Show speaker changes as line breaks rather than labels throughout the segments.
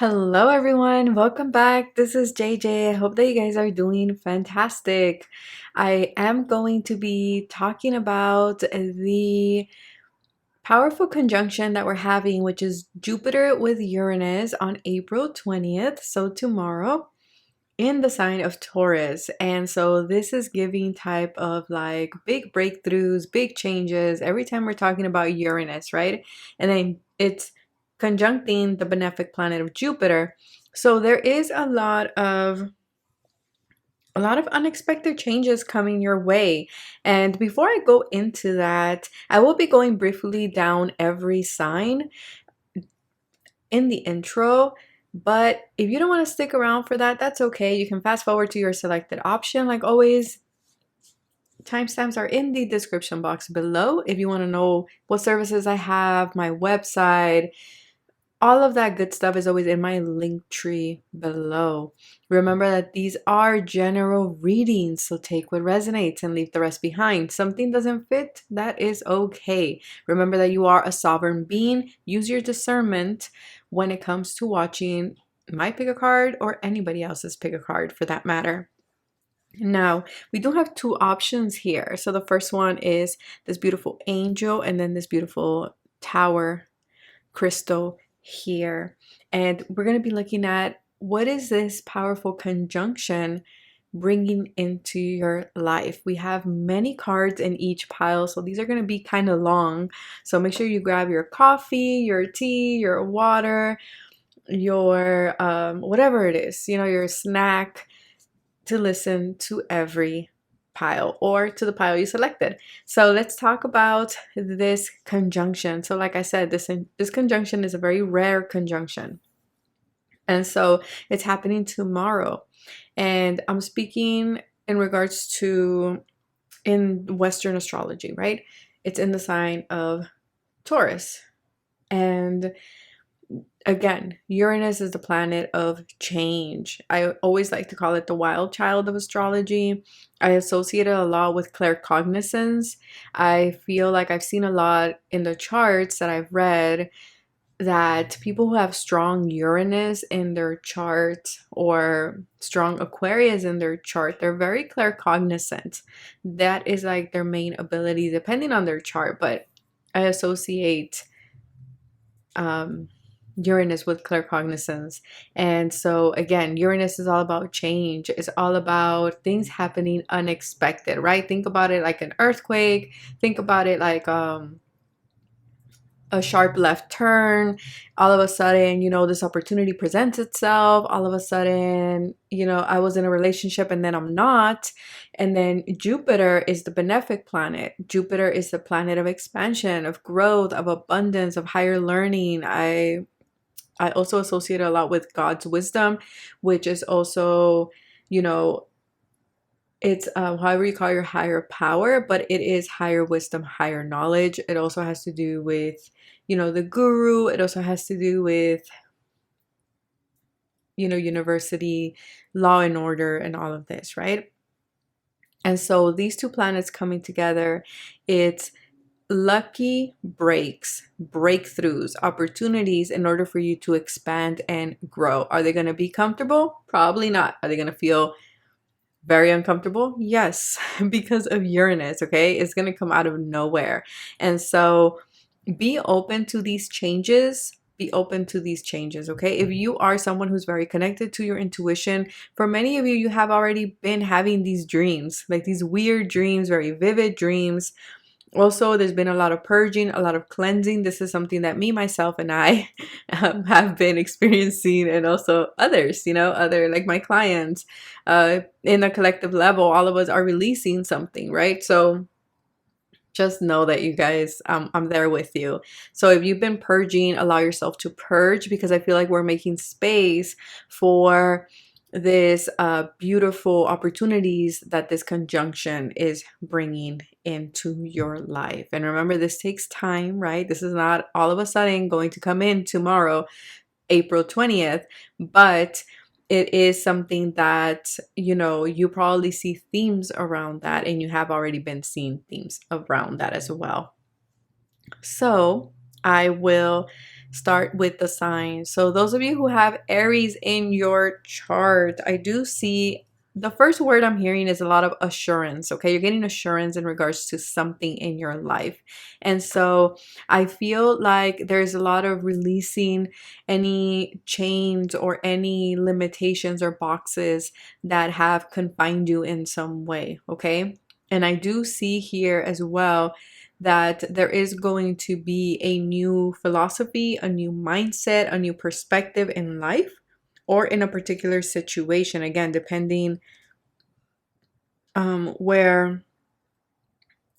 Hello everyone, welcome back. This is JJ. I hope that you guys are doing fantastic. I am going to be talking about the powerful conjunction that we're having, which is Jupiter with Uranus on April 20th, so tomorrow, in the sign of Taurus. And so this is giving type of like big breakthroughs, big changes every time we're talking about Uranus, right? And then it's conjuncting the benefic planet of Jupiter. So there is a lot of unexpected changes coming your way. And before I go into that, I will be going briefly down every sign in the intro. But if you don't want to stick around for that, that's okay. You can fast forward to your selected option. Like always, timestamps are in the description box below if you want to know what services I have, my website. All of that good stuff is always in my link tree below. Remember that these are general readings, so take what resonates and leave the rest behind. Something doesn't fit, that is okay. Remember that you are a sovereign being. Use your discernment when it comes to watching my pick a card or anybody else's pick a card for that matter. Now, we do have two options here. So the first one is this beautiful angel and then this beautiful tower crystal here. And we're going to be looking at what is this powerful conjunction bringing into your life. We have many cards in each pile, so these are going to be kind of long. So make sure you grab your coffee, your tea, your water, your whatever it is, your snack, to listen to every pile or to the pile you selected. So let's talk about this conjunction. So like I said, this conjunction is a very rare conjunction. And so it's happening tomorrow. And I'm speaking in regards to in Western astrology, right? It's in the sign of Taurus. And again, Uranus is the planet of change. I always like to call it the wild child of astrology. I associate it a lot with claircognizance. I feel like I've seen a lot in the charts that I've read that people who have strong Uranus in their chart or strong Aquarius in their chart, they're very claircognizant. That is like their main ability depending on their chart, but I associate Uranus with claircognizance. And so again, Uranus is all about change. It's all about things happening unexpected, right? Think about it like an earthquake. Think about it like a sharp left turn. All of a sudden, this opportunity presents itself. All of a sudden, I was in a relationship and then I'm not. And then Jupiter is the benefic planet. Jupiter is the planet of expansion, of growth, of abundance, of higher learning. I also associate it a lot with God's wisdom, which is also, it's however you call your higher power, but it is higher wisdom, higher knowledge. It also has to do with, the guru. It also has to do with, university, law and order, and all of this, right? And so these two planets coming together, it's lucky breaks, breakthroughs, opportunities in order for you to expand and grow. Are they going to be comfortable? Probably not. Are they going to feel very uncomfortable? Yes, because of Uranus, okay? It's going to come out of nowhere. And so be open to these changes. Be open to these changes, okay? If you are someone who's very connected to your intuition, for many of you, you have already been having these dreams, like these weird dreams, very vivid dreams. Also, there's been a lot of purging, a lot of cleansing. This is something that me, myself, and I have been experiencing, and also others, other like my clients, in a collective level, all of us are releasing something, right? So just know that you guys, I'm there with you. So if you've been purging, allow yourself to purge, because I feel like we're making space for this beautiful opportunities that this conjunction is bringing into your life. And remember, this takes time, right? This is not all of a sudden going to come in tomorrow, April 20th, but it is something that, you probably see themes around that, and you have already been seeing themes around that as well. So I will start with the signs. So those of you who have Aries in your chart, I do see the first word I'm hearing is a lot of assurance. Okay, you're getting assurance in regards to something in your life. And so I feel like there's a lot of releasing any chains or any limitations or boxes that have confined you in some way. Okay, and I do see here as well that there is going to be a new philosophy, a new mindset, a new perspective in life or in a particular situation. Again, depending where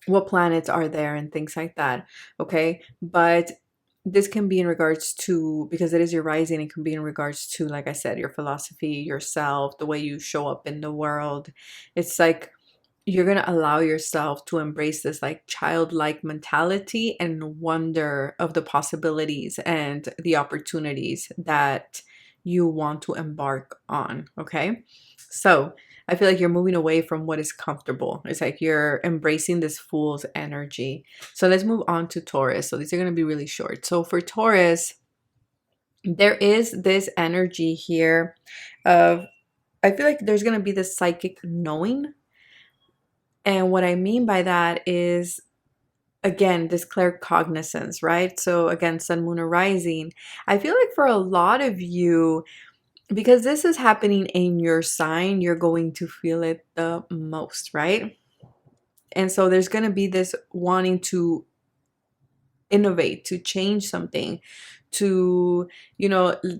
what planets are there and things like that. Okay, but this can be in regards to, because it is your rising, it can be in regards to, like I said, your philosophy, yourself, the way you show up in the world. It's like you're going to allow yourself to embrace this like childlike mentality and wonder of the possibilities and the opportunities that you want to embark on. Okay, so I feel like you're moving away from what is comfortable. It's like you're embracing this fool's energy. So let's move on to Taurus. So these are going to be really short. So for Taurus, there is this energy here of, I feel like there's going to be this psychic knowing. And what I mean by that is, again, this claircognizance, right? So again, sun, moon, or rising. I feel like for a lot of you, because this is happening in your sign, you're going to feel it the most, right? And so there's going to be this wanting to innovate, to change something, to,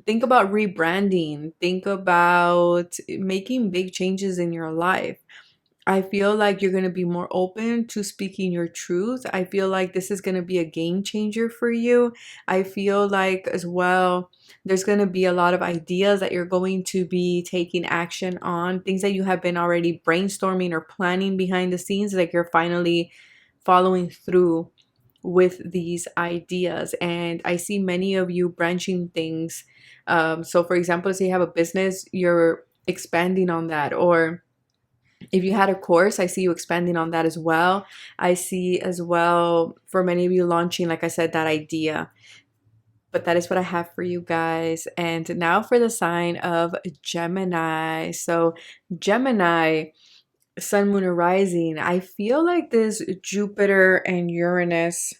think about rebranding, think about making big changes in your life. I feel like you're going to be more open to speaking your truth. I feel like this is going to be a game changer for you. I feel like as well, there's going to be a lot of ideas that you're going to be taking action on, things that you have been already brainstorming or planning behind the scenes, like you're finally following through with these ideas. And I see many of you branching things. So for example, say you have a business, you're expanding on that, or if you had a course, I see you expanding on that as well. I see as well for many of you launching, like I said, that idea. But that is what I have for you guys. And now for the sign of Gemini. So Gemini, sun, moon, or rising, I feel like this Jupiter and Uranus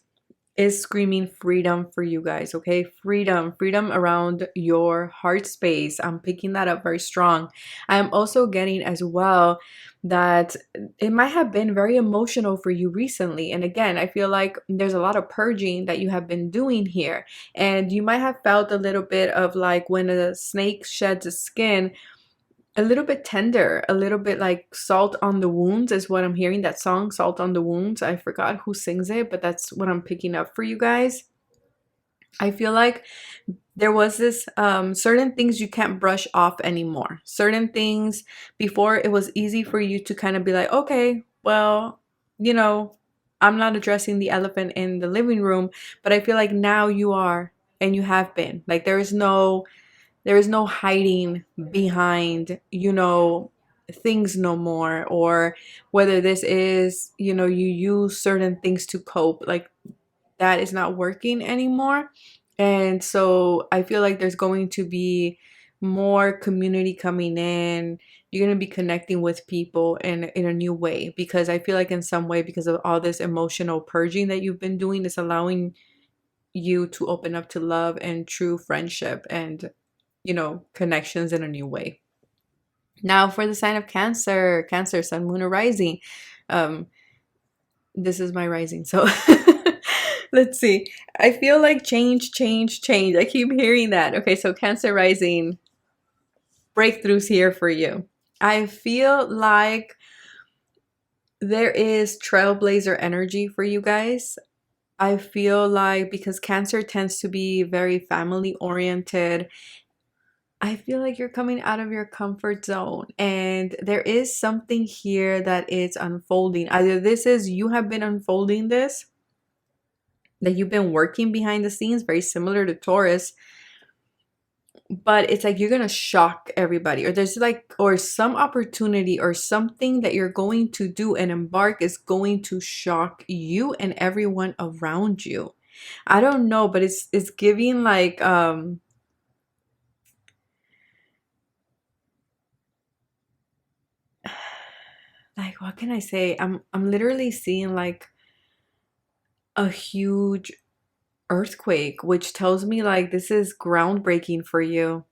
is screaming freedom for you guys. Okay, freedom around your heart space. I'm picking that up very strong. I am also getting as well that it might have been very emotional for you recently, and again, I feel like there's a lot of purging that you have been doing here, and you might have felt a little bit of like when a snake sheds its skin, a little bit tender, a little bit like salt on the wounds is what I'm hearing. That song, Salt on the Wounds. I forgot who sings it, but that's what I'm picking up for you guys. I feel like there was this certain things you can't brush off anymore. Certain things before it was easy for you to kind of be like, okay, well, I'm not addressing the elephant in the living room, but I feel like now you are, and you have been. Like there is no hiding behind, things no more, or whether this is, you use certain things to cope, like that is not working anymore. And so I feel like there's going to be more community coming in. You're going to be connecting with people in a new way, because I feel like in some way, because of all this emotional purging that you've been doing, is allowing you to open up to love and true friendship and connections in a new way. Now for the sign of Cancer, sun, moon, or rising. This is my rising, so let's see. I feel like change. I keep hearing that. Okay, so Cancer rising, breakthroughs here for you. I feel like there is trailblazer energy for you guys. I feel like because Cancer tends to be very family oriented, I feel like you're coming out of your comfort zone, and there is something here that is unfolding. Either this is you have been unfolding this, that you've been working behind the scenes, very similar to Taurus, but it's like you're gonna shock everybody, or there's like, or some opportunity or something that you're going to do and embark is going to shock you and everyone around you. I don't know, but it's giving like what can I say? I'm literally seeing like a huge earthquake, which tells me like this is groundbreaking for you.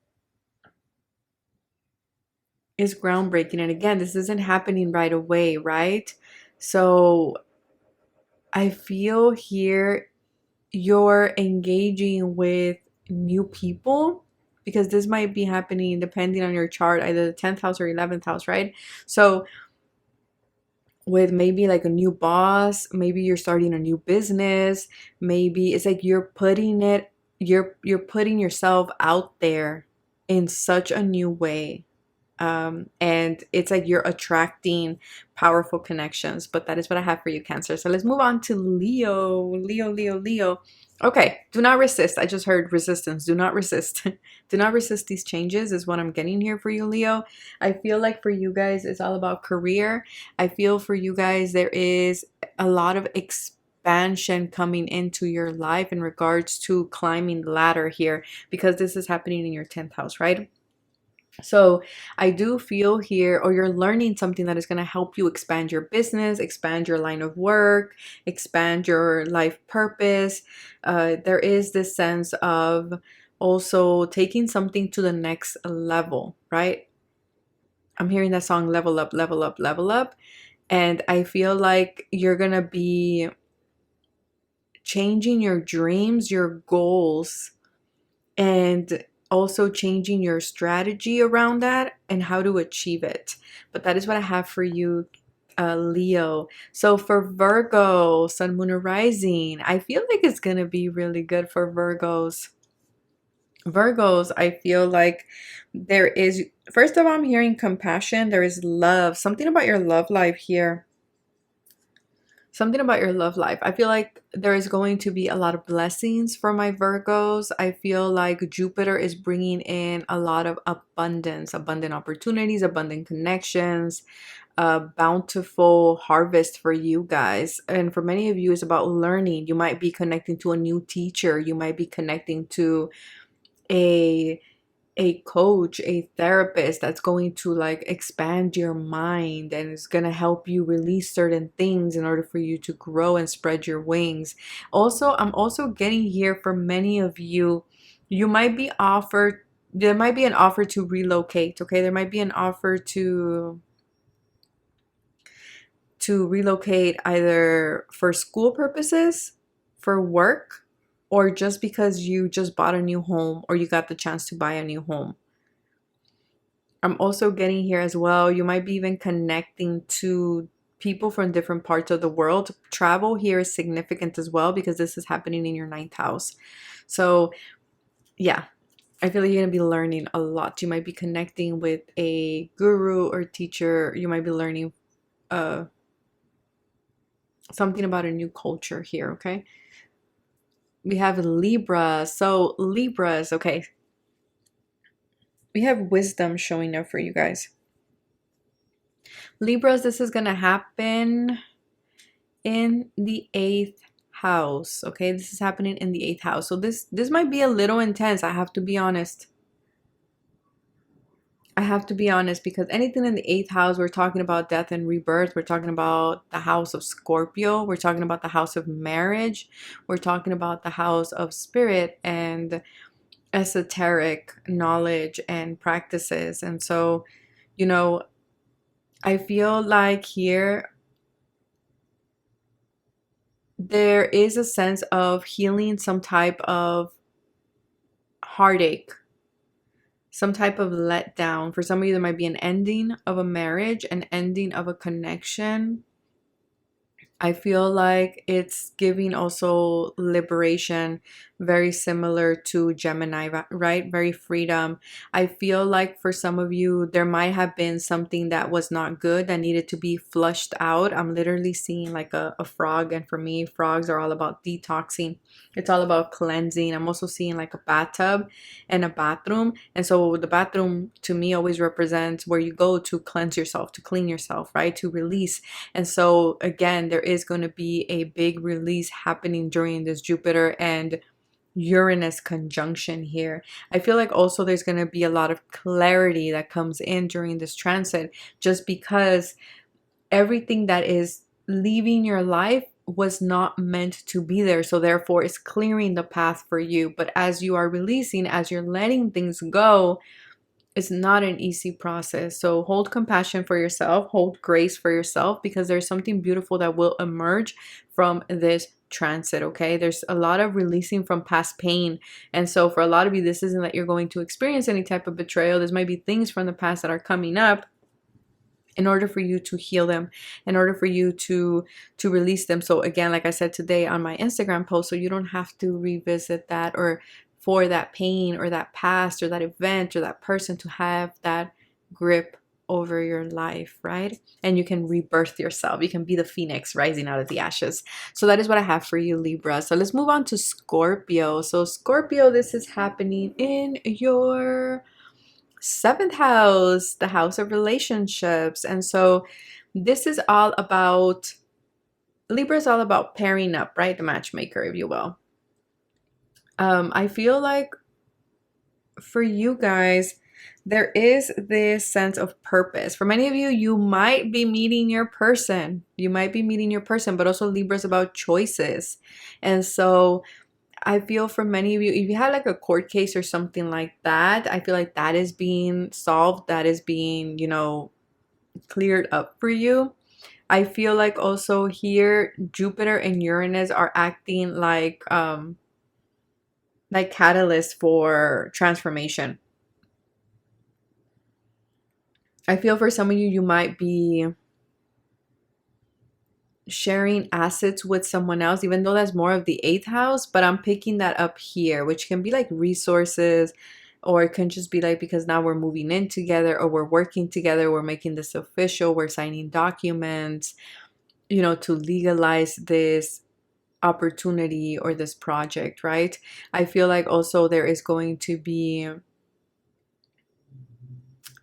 Is groundbreaking. And again, this isn't happening right away, right? So I feel here you're engaging with new people because this might be happening depending on your chart, either the 10th house or 11th house, right? So with maybe like a new boss, maybe you're starting a new business, maybe it's like you're putting yourself out there in such a new way. And it's like you're attracting powerful connections. But that is what I have for you, Cancer. So let's move on to Leo. Leo. Okay, do not resist. I just heard resistance. Do not resist. Do not resist these changes is what I'm getting here for you, Leo. I feel like for you guys, it's all about career. I feel for you guys, there is a lot of expansion coming into your life in regards to climbing the ladder here because this is happening in your 10th house, right? So I do feel here, or you're learning something that is going to help you expand your business, expand your line of work, expand your life purpose. There is this sense of also taking something to the next level, right? I'm hearing that song, level up, level up, level up. And I feel like you're going to be changing your dreams, your goals, and also changing your strategy around that and how to achieve it. But that is what I have for you, Leo. So for Virgo, Sun, Moon, or Rising, I feel like it's gonna be really good for Virgos. Virgos, I feel like there is, first of all, I'm hearing compassion. There is love, something about your love life here. Something about your love life. I feel like there is going to be a lot of blessings for my Virgos. I feel like Jupiter is bringing in a lot of abundance, abundant opportunities, abundant connections, a bountiful harvest for you guys. And for many of you, it's about learning. You might be connecting to a new teacher. You might be connecting to a coach, a therapist that's going to like expand your mind and is going to help you release certain things in order for you to grow and spread your wings. Also, I'm also getting here for many of you, you might be offered, there might be an offer to relocate, okay? There might be an offer to relocate either for school purposes, for work, or just because you just bought a new home or you got the chance to buy a new home. I'm also getting here as well, you might be even connecting to people from different parts of the world. Travel here is significant as well because this is happening in your 9th house. So yeah, I feel like you're going to be learning a lot. You might be connecting with a guru or teacher. You might be learning something about a new culture here, okay? We have Libra. So Libras, okay. We have wisdom showing up for you guys. Libras, this is going to happen in the 8th house, okay? This is happening in the 8th house. So this might be a little intense. I have to be honest. I have to be honest because anything in the 8th house, we're talking about death and rebirth. We're talking about the house of Scorpio. We're talking about the house of marriage. We're talking about the house of spirit and esoteric knowledge and practices. And so, you know, I feel like here there is a sense of healing some type of heartache, some type of letdown. For some of you, there might be an ending of a marriage, an ending of a connection. I feel like it's giving also liberation, very similar to Gemini, right? Very freedom. I feel like for some of you, there might have been something that was not good that needed to be flushed out. I'm literally seeing like a frog, and for me, frogs are all about detoxing. It's all about cleansing. I'm also seeing like a bathtub and a bathroom. And so the bathroom to me always represents where you go to cleanse yourself, to clean yourself, right? To release. And so again, there is going to be a big release happening during this Jupiter and Uranus conjunction here. I feel like also there's going to be a lot of clarity that comes in during this transit, just because everything that is leaving your life was not meant to be there. So therefore it's clearing the path for you. But as you are releasing, as you're letting things go, it's not an easy process. So hold compassion for yourself, hold grace for yourself, because there's something beautiful that will emerge from this transit. Okay, there's a lot of releasing from past pain. And so for a lot of you, this isn't that you're going to experience any type of betrayal. There's might be things from the past that are coming up in order for you to heal them, in order for you to release them. So again, like I said today on my Instagram post, so you don't have to revisit that, or for that pain or that past or that event or that person to have that grip over your life, right? And you can rebirth yourself. You can be the phoenix rising out of the ashes. So that is what I have for you, Libra. So let's move on to Scorpio. So Scorpio, this is happening in your 7th house, the house of relationships. And so this is all about, Libra is all about pairing up, right? The matchmaker, if you will. I feel like for you guys, there is this sense of purpose. For many of you, you might be meeting your person. You might be meeting your person, but also Libra is about choices. And so I feel for many of you, if you had like a court case or something like that, I feel like that is being solved. That is being, cleared up for you. I feel like also here, Jupiter and Uranus are acting like catalysts for transformation. I feel for some of you, you might be sharing assets with someone else, even though that's more of the 8th house, but I'm picking that up here, which can be like resources, or it can just be like, because now we're moving in together, or we're working together, we're making this official, we're signing documents, to legalize this opportunity or this project, right? I feel like also there is going to be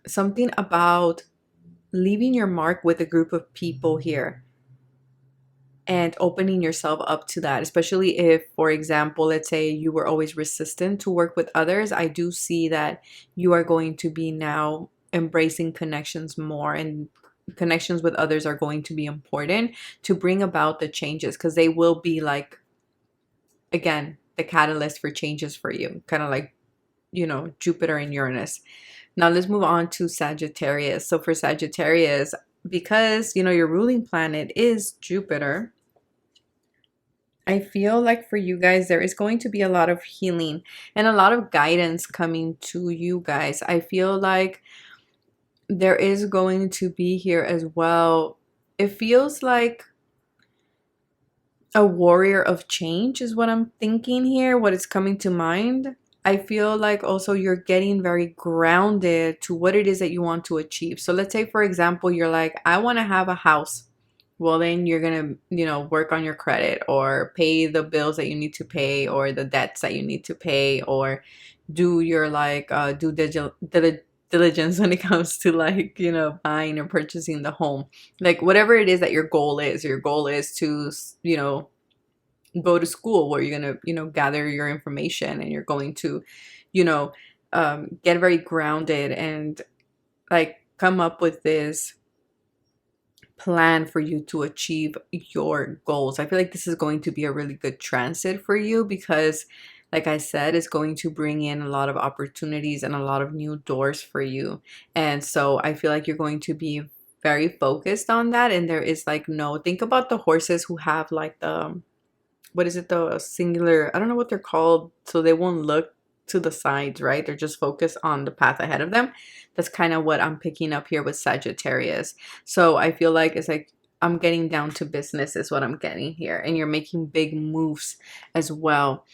something about leaving your mark with a group of people here and opening yourself up to that, especially if, for example, let's say you were always resistant to work with others. I do see that you are going to be now embracing connections more, and connections with others are going to be important to bring about the changes, because they will be like, again, the catalyst for changes for you, kind of like, Jupiter and Uranus. Now let's move on to Sagittarius. So for Sagittarius, because, your ruling planet is Jupiter, I feel like for you guys, there is going to be a lot of healing and a lot of guidance coming to you guys. I feel like there is going to be here as well. It feels like a warrior of change is what I'm thinking here, what is coming to mind. I feel like also you're getting very grounded to what it is that you want to achieve. So let's say, for example, you're like, I want to have a house. Well, then you're going to, work on your credit, or pay the bills that you need to pay, or the debts that you need to pay, or do your due diligence when it comes to buying or purchasing the home. Like whatever it is that your goal is to, go to school where you're going to, gather your information, and you're going to, get very grounded and come up with this plan for you to achieve your goals. I feel like this is going to be a really good transit for you, because like I said, it's going to bring in a lot of opportunities and a lot of new doors for you. And so I feel like you're going to be very focused on that. And there is think about the horses who have the, what is it, the singular, I don't know what they're called, so they won't look to the sides, right? They're just focused on the path ahead of them. That's kind of what I'm picking up here with Sagittarius. So I feel like it's like I'm getting down to business is what I'm getting here, and you're making big moves as well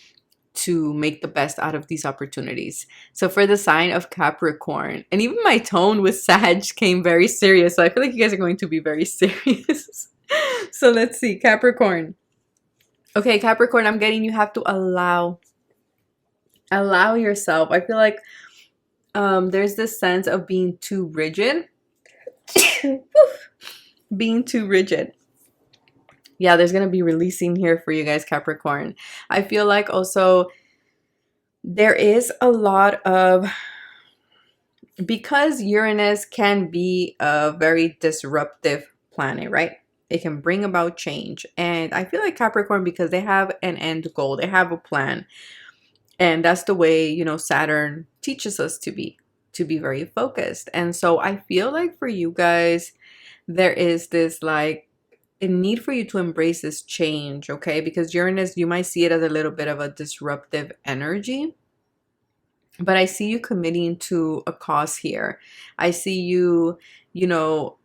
to make the best out of these opportunities. So for the sign of Capricorn, and even my tone with Sag came very serious. So I feel like you guys are going to be very serious. So let's see, Capricorn. Okay, Capricorn, I'm getting you have to allow yourself. I feel like there's this sense of being too rigid. Being too rigid. Yeah, there's gonna be releasing here for you guys, Capricorn. I feel like also there is a lot of, because Uranus can be a very disruptive planet, right? It can bring about change. And I feel like Capricorn, because they have an end goal, they have a plan. And that's the way, you know, Saturn teaches us to be very focused. And so I feel like for you guys, there is this like a need for you to embrace this change, okay? Because Uranus, you might see it as a little bit of a disruptive energy. But I see you committing to a cause here. I see you, you know,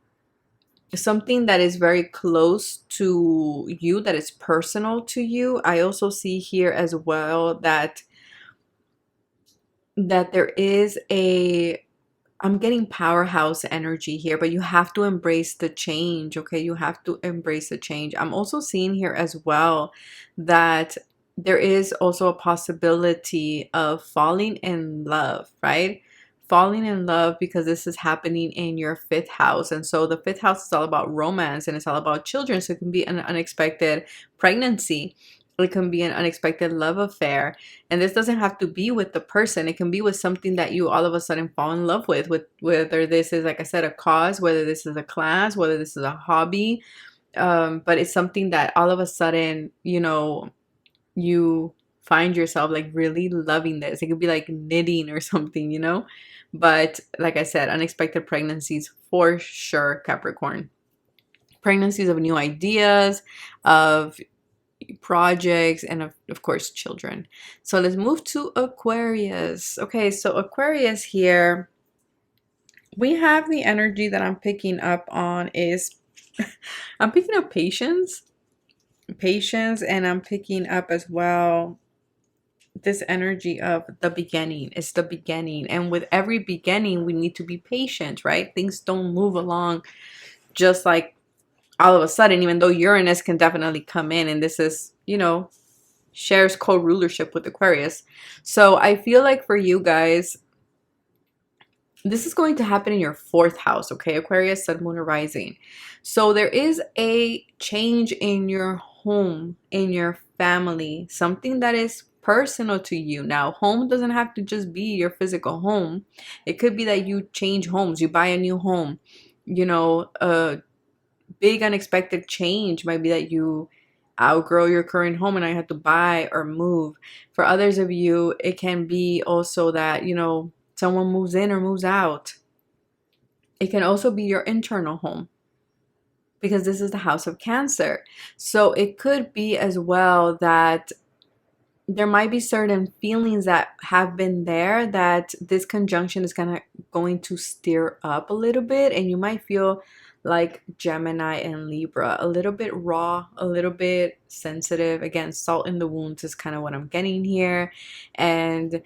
something that is very close to you, that is personal to you. I also see here as well that there is a, I'm getting powerhouse energy here, but you have to embrace the change, okay? You have to embrace the change. I'm also seeing here as well that there is also a possibility of falling in love, right? Falling in love, because this is happening in your 5th house. And so the 5th house is all about romance and it's all about children. So it can be an unexpected pregnancy. It can be an unexpected love affair. And this doesn't have to be with the person. It can be with something that you all of a sudden fall in love with whether this is, like I said, a cause, whether this is a class, whether this is a hobby. But it's something that all of a sudden, you know, you find yourself like really loving this. It could be like knitting or something, you know. But like I said, unexpected pregnancies for sure, Capricorn. Pregnancies of new ideas, of projects, and of course children. So let's move to Aquarius. Okay, so Aquarius here, we have the energy that I'm picking up on is I'm picking up patience, and I'm picking up as well this energy of the beginning. It's the beginning, and with every beginning we need to be patient, right? Things don't move along just like all of a sudden, even though Uranus can definitely come in, and this is, you know, shares co-rulership with Aquarius. So I feel like for you guys, this is going to happen in your 4th house, okay? Aquarius, Sun, Moon, or Rising. So there is a change in your home, in your family, something that is personal to you. Now, home doesn't have to just be your physical home. It could be that you change homes, you buy a new home, you know, big unexpected change might be that you outgrow your current home and I have to buy or move. For others of you, it can be also that, you know, someone moves in or moves out. It can also be your internal home, because this is the house of Cancer. So it could be as well that there might be certain feelings that have been there that this conjunction is going to stir up a little bit, and you might feel like Gemini and Libra, a little bit raw, a little bit sensitive. Again, salt in the wounds is kind of what I'm getting here. And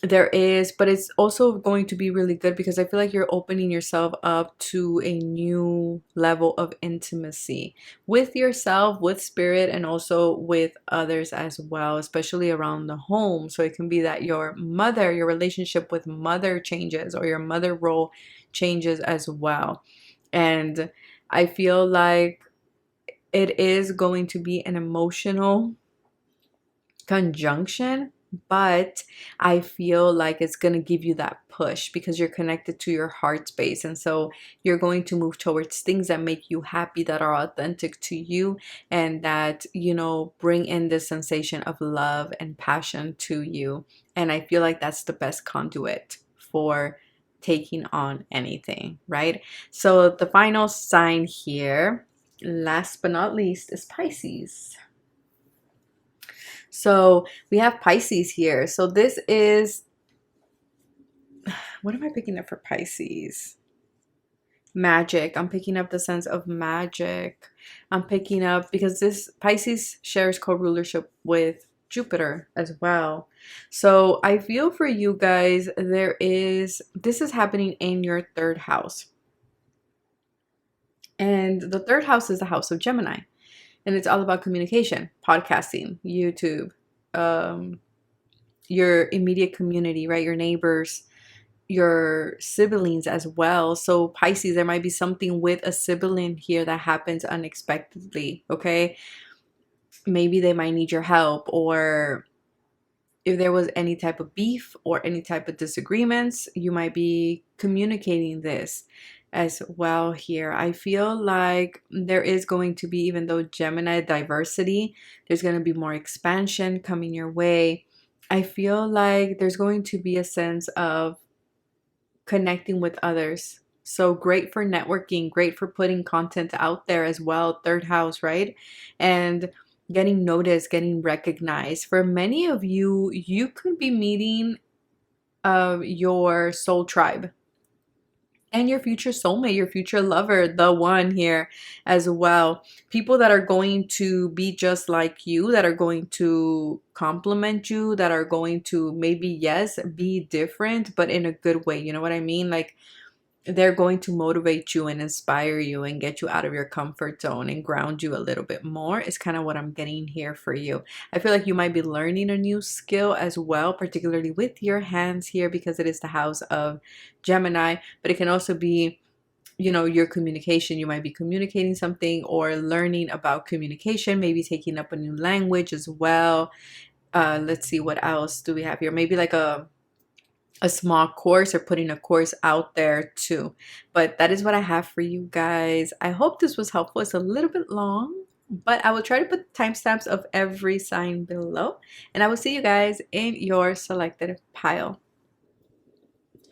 there is, but it's also going to be really good because I feel like you're opening yourself up to a new level of intimacy with yourself, with spirit, and also with others as well, especially around the home. So it can be that your mother, your relationship with mother changes, or your mother role changes as well. And I feel like it is going to be an emotional conjunction, but I feel like it's going to give you that push because you're connected to your heart space. And so you're going to move towards things that make you happy, that are authentic to you, and that, you know, bring in this sensation of love and passion to you. And I feel like that's the best conduit for taking on anything, right? So the final sign here, last but not least, is Pisces. So we have Pisces here. So this is, what am I picking up for Pisces? Magic. I'm picking up the sense of magic. I'm picking up, because this Pisces shares co-rulership with Jupiter as well. So I feel for you guys, this is happening in your third house. And the third house is the house of Gemini. And it's all about communication, podcasting, YouTube, your immediate community, right? Your neighbors, your siblings as well. So Pisces, there might be something with a sibling here that happens unexpectedly, okay? Maybe they might need your help, or if there was any type of beef or any type of disagreements, you might be communicating this as well here. I feel like there is going to be, even though Gemini diversity, there's going to be more expansion coming your way. I feel like there's going to be a sense of connecting with others. So great for networking, great for putting content out there as well. Third house, right? And getting noticed, getting recognized. For many of you, you could be meeting your soul tribe and your future soulmate, your future lover, the one here as well. People that are going to be just like you, that are going to compliment you, that are going to maybe, yes, be different, but in a good way. You know what I mean? Like, they're going to motivate you and inspire you and get you out of your comfort zone and ground you a little bit more, is kind of what I'm getting here for you. I feel like you might be learning a new skill as well, particularly with your hands here, because it is the house of Gemini, but it can also be, you know, your communication. You might be communicating something or learning about communication, maybe taking up a new language as well. Let's see, what else do we have here? Maybe like a small course, or putting a course out there too. But that is what I have for you guys. I hope this was helpful. It's a little bit long, but I will try to put timestamps of every sign below, and I will see you guys in your selected pile.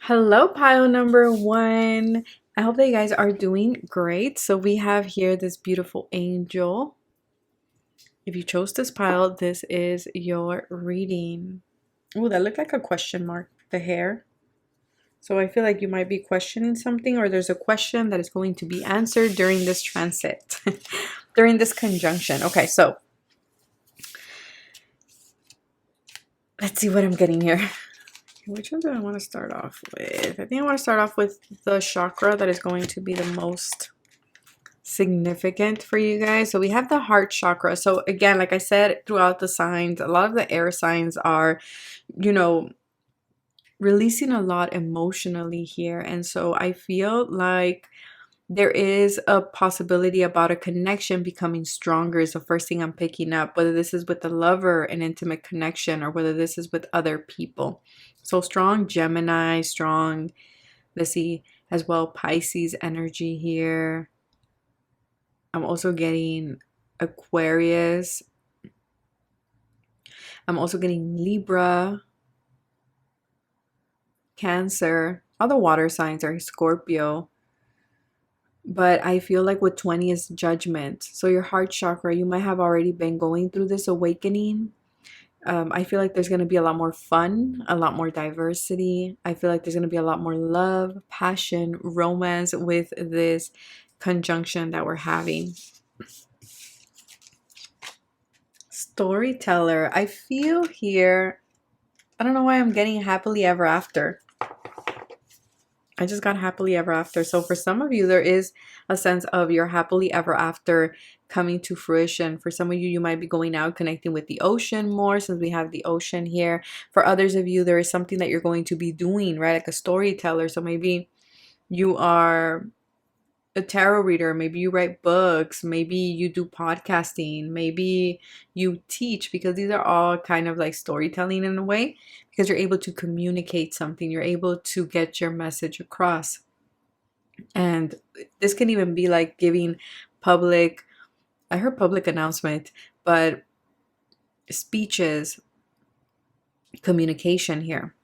Hello, pile number 1. I hope that you guys are doing great. So we have here this beautiful angel. If you chose this pile, this is your reading. Oh, that looked like a question mark, the hair. So I feel like you might be questioning something, or there's a question that is going to be answered during this transit, during this conjunction. Okay, so let's see what I'm getting here. Which one do I want to start off with? I think I want to start off with the chakra that is going to be the most significant for you guys. So we have the heart chakra. So again, like I said, throughout the signs, a lot of the air signs are, you know, releasing a lot emotionally here. And so I feel like there is a possibility about a connection becoming stronger, is the first thing I'm picking up, whether this is with the lover, an intimate connection, or whether this is with other people. So strong Gemini, strong, let's see, as well, Pisces energy here. I'm also getting Aquarius. I'm also getting Libra, Cancer. All the water signs are Scorpio. But I feel like with 20 is judgment. So your heart chakra, you might have already been going through this awakening. I feel like there's going to be a lot more fun, a lot more diversity. I feel like there's going to be a lot more love, passion, romance with this conjunction that we're having. Storyteller. I feel here, I don't know why I'm getting happily ever after. I just got happily ever after. So for some of you, there is a sense of your happily ever after coming to fruition. For some of you, you might be going out, connecting with the ocean more, since we have the ocean here. For others of you, there is something that you're going to be doing, right? Like a storyteller. So maybe you are a tarot reader, maybe you write books, maybe you do podcasting, maybe you teach, because these are all kind of like storytelling in a way, because you're able to communicate something, you're able to get your message across. And this can even be like giving public, I heard public announcement, but speeches, communication here.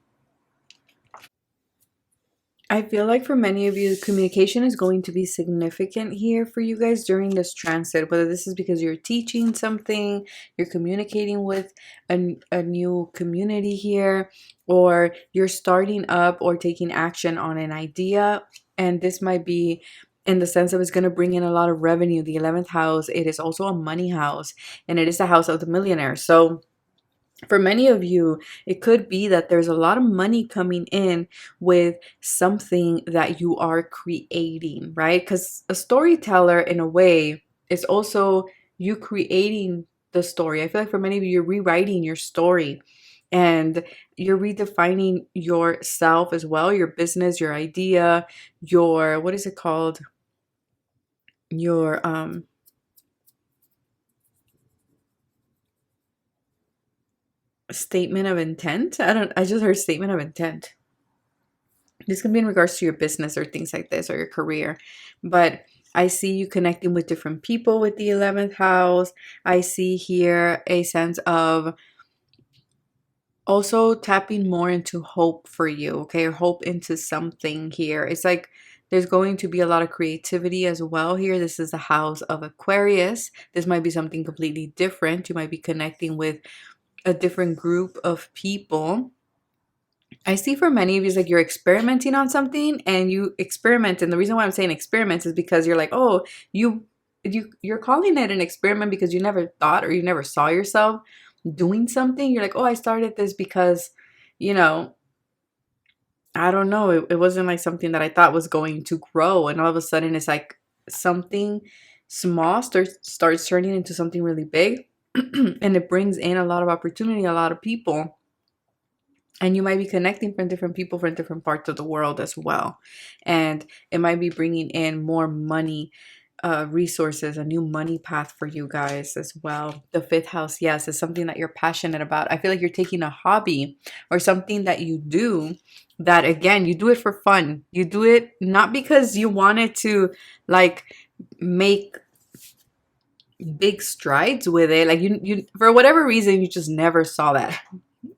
I feel like for many of you, communication is going to be significant here for you guys during this transit, whether this is because you're teaching something, you're communicating with a new community here, or you're starting up or taking action on an idea. And this might be in the sense of it's going to bring in a lot of revenue. The 11th house, it is also a money house, and it is the house of the millionaire. So For many of you, it could be that there's a lot of money coming in with something that you are creating, right? Because a storyteller, in a way, is also you creating the story. I feel like for many of you, you're rewriting your story and you're redefining yourself as well, your business, your idea, your, what is it called? Your, statement of intent. I just heard statement of intent. This can be in regards to your business or things like this, or your career. But I see you connecting with different people with the 11th house. I see here a sense of also tapping more into hope for you, okay? Or hope into something here. It's like there's going to be a lot of creativity as well here. This is the house of Aquarius. This might be something completely different. You might be connecting with a different group of people. I see for many of you, it's like you're experimenting on something, and you experiment. And the reason why I'm saying experiments is because you're like, oh, you're calling it an experiment because you never thought or you never saw yourself doing something. You're like, oh, I started this because, you know, I don't know. It wasn't like something that I thought was going to grow. And all of a sudden it's like something small starts turning into something really big. And it brings in a lot of opportunity, a lot of people. And you might be connecting from different people from different parts of the world as well. And it might be bringing in more money, resources, a new money path for you guys as well. The 5th house, yes, is something that you're passionate about. I feel like you're taking a hobby or something that you do that, again, you do it for fun. You do it not because you wanted to like make big strides with it. Like you for whatever reason, you just never saw that.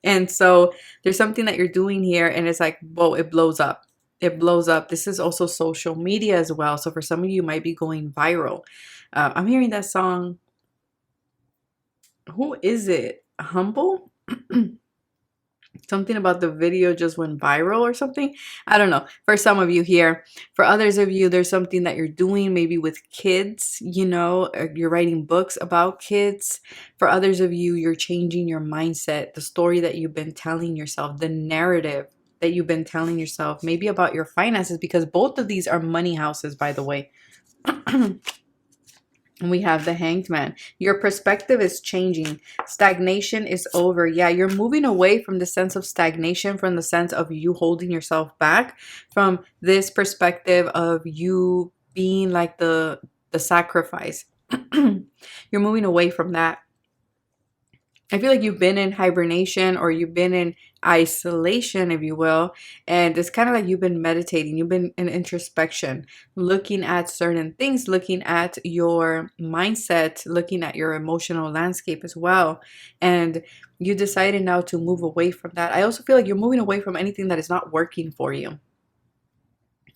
And so there's something that you're doing here, and it's like, whoa, it blows up. It blows up. This is also social media as well. So for some of you, might be going viral. I'm hearing that song. Who is it? Humble? Something about the video just went viral or something. I don't know. For some of you here. For others of you, there's something that you're doing maybe with kids, you know, you're writing books about kids. For others of you, you're changing your mindset, the story that you've been telling yourself, the narrative that you've been telling yourself, maybe about your finances, because both of these are money houses, by the way. We have the Hanged Man. Your perspective is changing. Stagnation is over. Yeah, you're moving away from the sense of stagnation, from the sense of you holding yourself back, from this perspective of you being like the sacrifice. You're moving away from that. I feel like you've been in hibernation, or you've been in isolation, if you will. And it's kind of like you've been meditating. You've been in introspection, looking at certain things, looking at your mindset, looking at your emotional landscape as well. And you decided now to move away from that. I also feel like you're moving away from anything that is not working for you.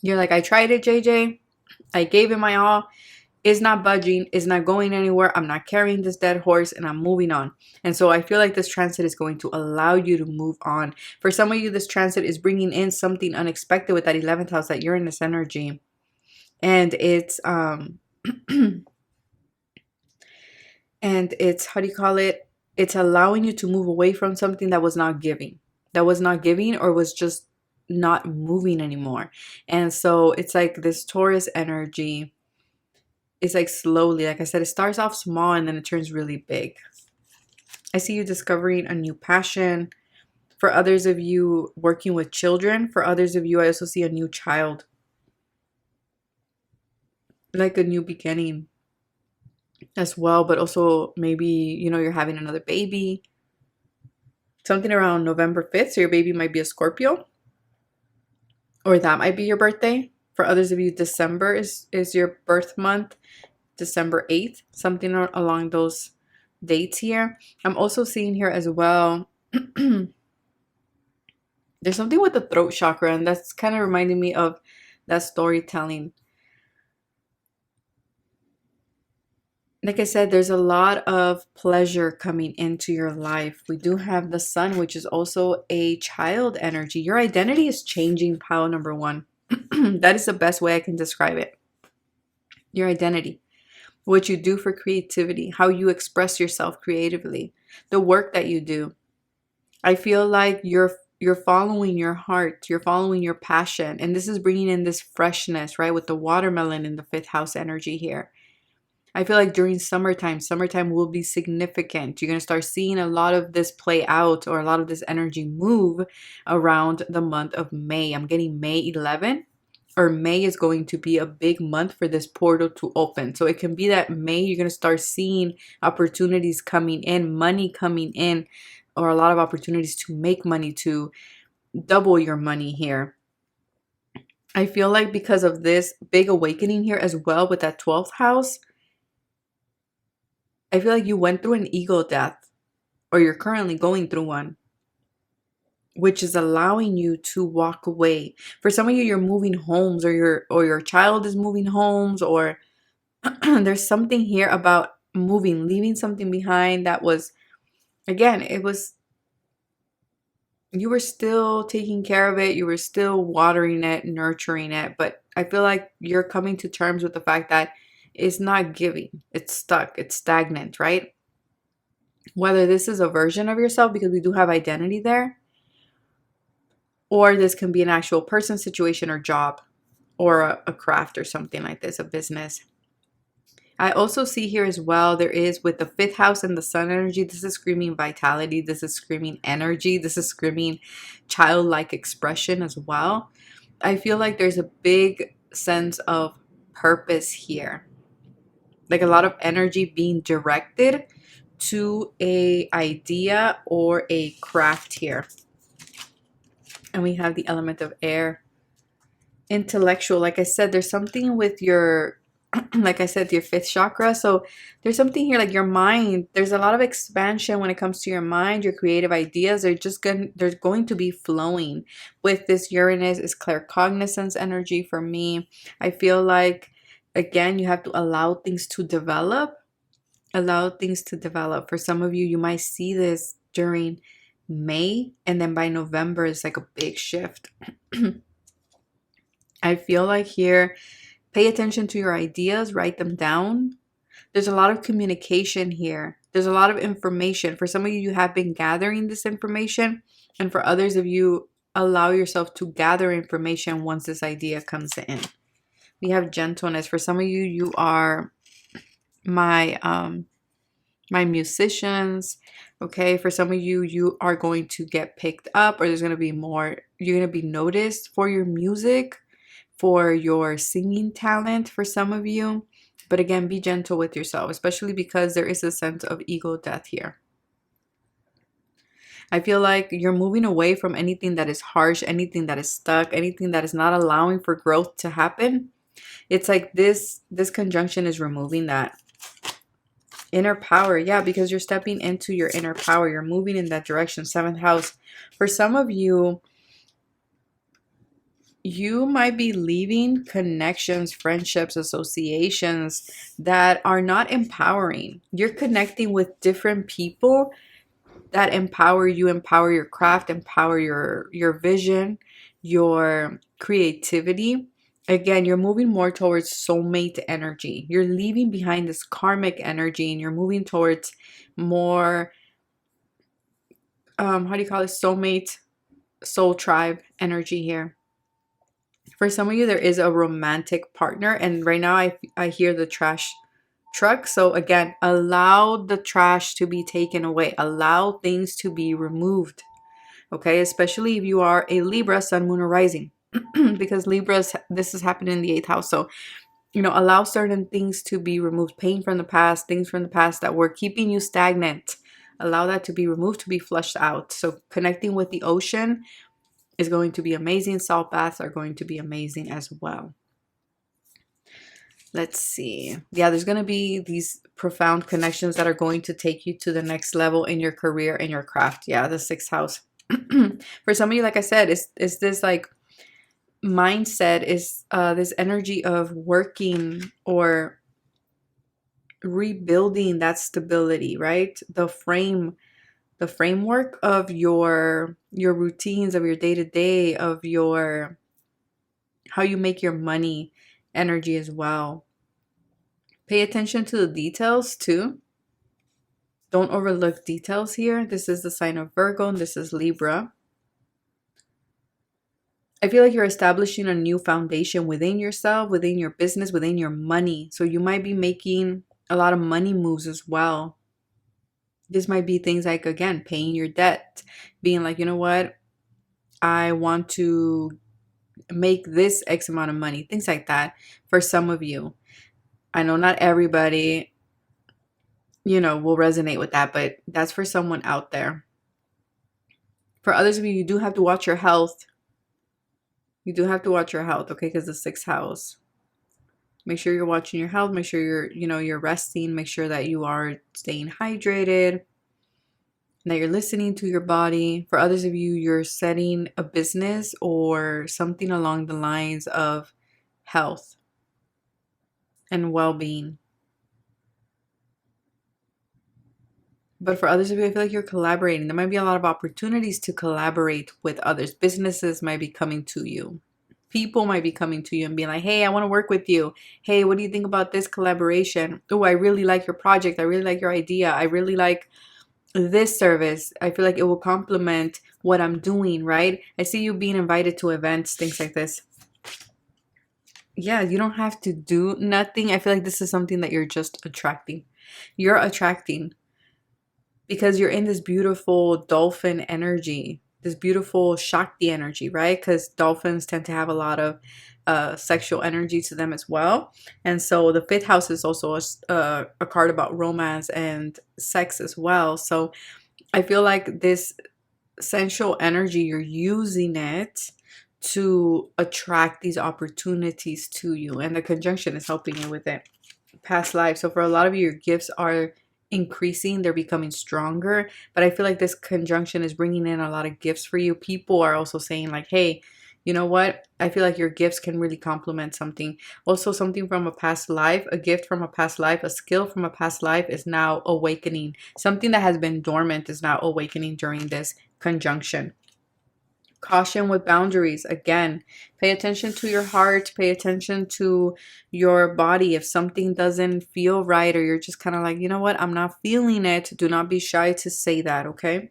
You're like, I tried it, JJ. I gave it my all. Is not budging, is not going anywhere. I'm not carrying this dead horse, and I'm moving on. And so I feel like this transit is going to allow you to move on. For some of you, this transit is bringing in something unexpected with that 11th house, that Uranus energy. And it's, and it's, how do you call it? It's allowing you to move away from something that was not giving, or was just not moving anymore. And so it's like this Taurus energy. It's like slowly, like I said, it starts off small and then it turns really big. I see you discovering a new passion. For others of you, working with children. For others of you, I also see a new child. Like a new beginning as well. But also maybe, you know, you're having another baby. Something around November 5th. So your baby might be a Scorpio. Or that might be your birthday. For others of you, December is your birth month. December 8th, something along those dates here. I'm also seeing here as well, there's something with the throat chakra, and that's kind of reminding me of that storytelling. Like I said, there's a lot of pleasure coming into your life. We do have the sun, which is also a child energy. Your identity is changing, pile number 1. That is the best way I can describe it. Your identity. What you do for creativity, how you express yourself creatively, the work that you do. I feel like you're following your heart, you're following your passion, and this is bringing in this freshness, right? With the watermelon in the fifth house energy here. I feel like during summertime will be significant. You're going to start seeing a lot of this play out, or a lot of this energy move around the month of May. I'm getting May 11th, or May is going to be a big month for this portal to open. So it can be that May you're going to start seeing opportunities coming in, money coming in, or a lot of opportunities to make money, to double your money here. I feel like because of this big awakening here as well with that 12th house, I feel like you went through an ego death, or you're currently going through one, which is allowing you to walk away. For some of you, you're moving homes, or your child is moving homes, or there's something here about moving, leaving something behind that was, again, it was, you were still taking care of it, you were still watering it, nurturing it, but I feel like you're coming to terms with the fact that it's not giving, it's stuck, it's stagnant, right? Whether this is a version of yourself, because we do have identity there, or this can be an actual person, situation, or job, or a craft, or something like this, a business. I also see here as well, there is, with the fifth house and the sun energy, this is screaming vitality, this is screaming energy, this is screaming childlike expression as well. I feel like there's a big sense of purpose here, like a lot of energy being directed to a idea or a craft here. And we have the element of air, intellectual. Like I said, there's something with your, like I said, your fifth chakra. So there's something here like your mind. There's a lot of expansion when it comes to your mind. Your creative ideas are just they're going to be flowing. With this Uranus is claircognizance energy for me. I feel like, again, you have to allow things to develop. Allow things to develop. For some of you, you might see this during May, and then by November, it's like a big shift. I feel like here, pay attention to your ideas, write them down. There's a lot of communication here. There's a lot of information. For some of you, you have been gathering this information. And for others of you, allow yourself to gather information once this idea comes in. We have gentleness. For some of you, you are my musicians. Okay, for some of you, you are going to get picked up, or there's going to be more, you're going to be noticed for your music, for your singing talent, for some of you. But again, be gentle with yourself, especially because there is a sense of ego death here. I feel like you're moving away from anything that is harsh, anything that is stuck, anything that is not allowing for growth to happen. It's like this conjunction is removing that. Inner power, yeah, because you're stepping into your inner power. You're moving in that direction. Seventh house. For some of you, you might be leaving connections, friendships, associations that are not empowering. You're connecting with different people that empower you, empower your craft, empower your vision, your creativity. Again, you're moving more towards soulmate energy. You're leaving behind this karmic energy, and you're moving towards more, how do you call it? Soulmate, soul tribe energy here. For some of you, there is a romantic partner, and right now I hear the trash truck. So again, allow the trash to be taken away. Allow things to be removed. Okay, especially if you are a Libra, sun, moon, or rising. Because Libras, this is happening in the 8th house. So, allow certain things to be removed. Pain from the past, things from the past that were keeping you stagnant. Allow that to be removed, to be flushed out. So connecting with the ocean is going to be amazing. Salt baths are going to be amazing as well. Let's see. Yeah, there's going to be these profound connections that are going to take you to the next level in your career and your craft. Yeah, the 6th house. For some of you, like I said, is this like mindset, is this energy of working or rebuilding that stability, right? The framework of your routines, of your day-to-day, of your how you make your money energy as well. Pay attention to the details too. Don't overlook details here. This is the sign of Virgo and this is Libra. I feel like you're establishing a new foundation within yourself, within your business, within your money. So you might be making a lot of money moves as well. This might be things like, again, paying your debt, being like, you know what, I want to make this X amount of money, things like that for some of you. I know not everybody, will resonate with that, but that's for someone out there. For others of you, you do have to watch your health. You do have to watch your health, okay? Because the 6th house. Make sure you're watching your health. Make sure you're resting. Make sure that you are staying hydrated, that you're listening to your body. For others of you, you're setting a business or something along the lines of health and well-being. But for others of you, I feel like you're collaborating. There might be a lot of opportunities to collaborate with others. Businesses might be coming to you. People might be coming to you and being like, hey, I want to work with you. Hey, what do you think about this collaboration? Oh, I really like your project. I really like your idea. I really like this service. I feel like it will complement what I'm doing, right? I see you being invited to events, things like this. Yeah, you don't have to do nothing. I feel like this is something that you're just attracting. You're attracting because you're in this beautiful dolphin energy, this beautiful Shakti energy, right? Because dolphins tend to have a lot of sexual energy to them as well. And so the 5th house is also a card about romance and sex as well. So I feel like this sensual energy, you're using it to attract these opportunities to you. And the conjunction is helping you with it. Past life. So for a lot of you, your gifts are increasing, they're becoming stronger, but I feel like this conjunction is bringing in a lot of gifts for you. People are also saying like, hey, you know what, I feel like your gifts can really complement something. Also something from a past life, a gift from a past life, a skill from a past life is now awakening. Something that has been dormant is now awakening during this conjunction. Caution with boundaries. Again, pay attention to your heart, pay attention to your body. If something doesn't feel right or you're just kind of like, you know what, I'm not feeling it, do not be shy to say that, okay?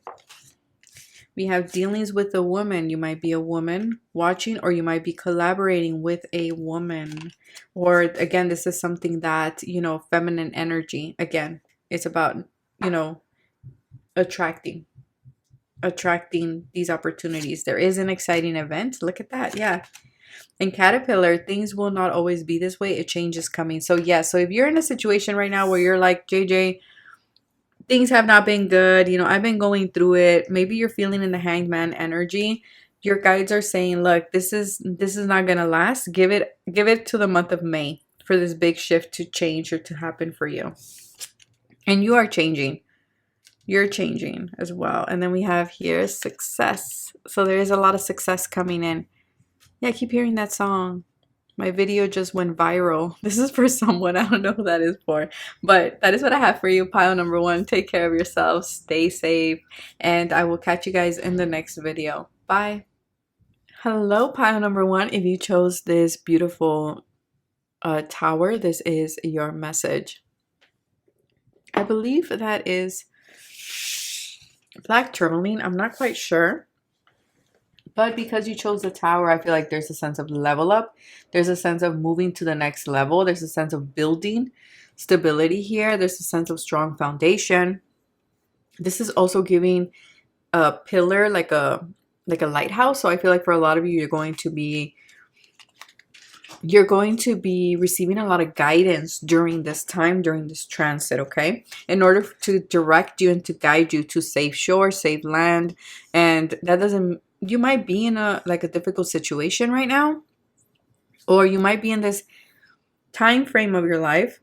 We have dealings with a woman. You might be a woman watching, or you might be collaborating with a woman. Or again, this is something that, feminine energy. Again, it's about, attracting these opportunities. There is an exciting event. Look at that. Yeah. And Caterpillar, things will not always be this way. A change is coming. So yeah, so if you're in a situation right now where you're like, JJ, things have not been good, I've been going through it, maybe you're feeling in the Hangman energy, your guides are saying, look, this is not gonna last. Give it to the month of May for this big shift to change or to happen for you. And you are changing. You're changing as well. And then we have here success. So there is a lot of success coming in. Yeah, I keep hearing that song. My video just went viral. This is for someone. I don't know who that is for. But that is what I have for you. Pile number 1. Take care of yourself. Stay safe. And I will catch you guys in the next video. Bye. Hello, pile number 1. If you chose this beautiful tower, this is your message. I believe that is black tourmaline. I'm not quite sure. But because you chose the tower, I feel like there's a sense of level up. There's a sense of moving to the next level. There's a sense of building stability here. There's a sense of strong foundation. This is also giving a pillar, like a lighthouse. So I feel like for a lot of you, you're going to be receiving a lot of guidance during this time, during this transit, okay? In order to direct you and to guide you to safe shore, safe land. And that doesn't, you might be in a difficult situation right now, or you might be in this time frame of your life,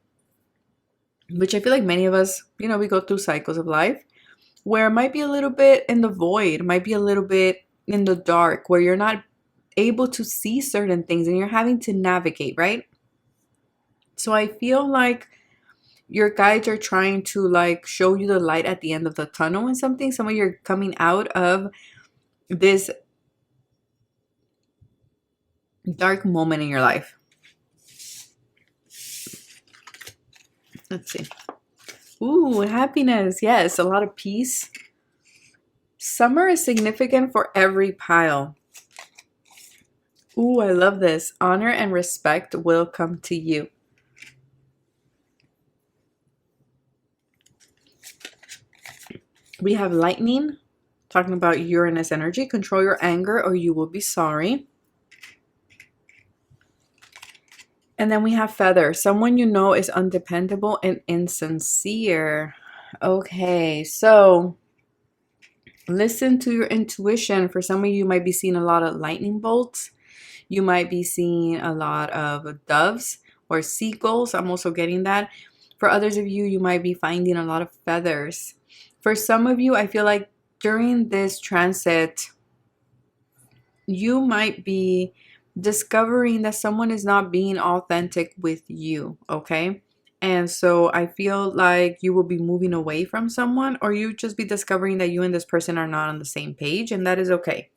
which I feel like many of us, we go through cycles of life where it might be a little bit in the void, might be a little bit in the dark, where you're not able to see certain things and you're having to navigate, right? So I feel like your guides are trying to show you the light at the end of the tunnel and something. Some of you are coming out of this dark moment in your life. Let's see. Ooh, happiness. Yes, a lot of peace. Summer is significant for every pile. Ooh, I love this. Honor and respect will come to you. We have lightning, talking about Uranus energy. Control your anger or you will be sorry. And then we have feather. Someone you know is undependable and insincere. Okay, so listen to your intuition. For some of you, might be seeing a lot of lightning bolts. You might be seeing a lot of doves or seagulls. I'm also getting that. For others of you, you might be finding a lot of feathers. For some of you, I feel like during this transit, you might be discovering that someone is not being authentic with you, okay? And so I feel like you will be moving away from someone, or you just be discovering that you and this person are not on the same page, and that is okay.